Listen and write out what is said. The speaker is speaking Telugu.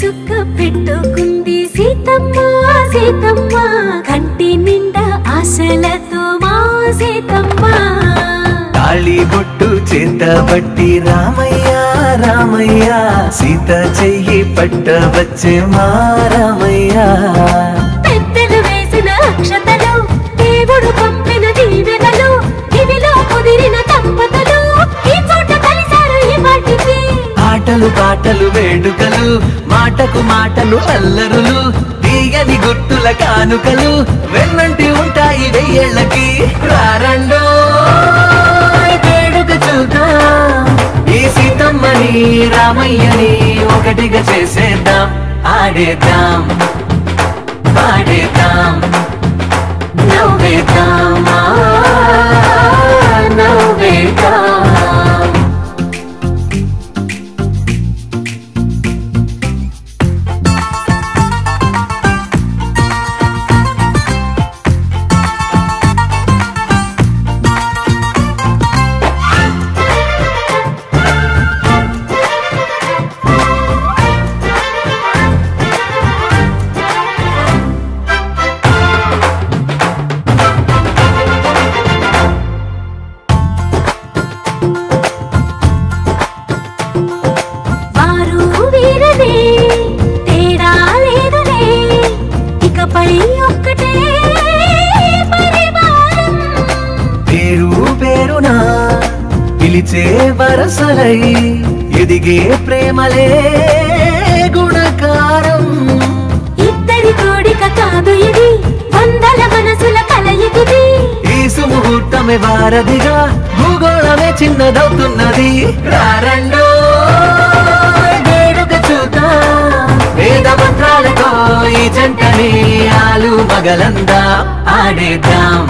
చుక్క పెట్టుకుంది సీతమ్మ సీతమ్మ కంటి నిండా ఆశలతో మా సీతమ్మ తాళి బొట్టు చేతబట్టి రామయ్య రామయ్య సీత చెయ్యి పట్టవచ్చే మా రామయ్య పెద్దలు వేసిన అక్షతలు దేవుడు పంపిన దీవెనలు ఇవిలో కుదిరిన దంపతులు ఈ చోట కలిసారు ఈ మాటికి ఆటలు పాటలు వేడుకలు మాటకు మాటలు అల్లరులు తీయని గుర్తుల కానుకలు వెన్నంటి ఉంటాయి వెయ్యేళ్ళకి రారండో వేడుక చూద్దాం ఈ సీతమ్మని రామయ్యని ఒకటిగా చేసేద్దాం ఆడేద్దాం పాడేద్దాం నవ్వేద్దాం నవ్వేద్దాం పిలిచే వరసలై ఎదిగే ప్రేమలే గుణకారం ఇద్దరి కోడిక కాదు ఇది వందల మనసుల కలయికిది ఈ సుముహూర్తమే వారధిగా భూగోళమే చిన్నదవుతున్నది రారండో వేడుక చూద్దాం వేద మంత్రాలతో ఈ జంటని ఆలు మగలందా ఆడేద్దాం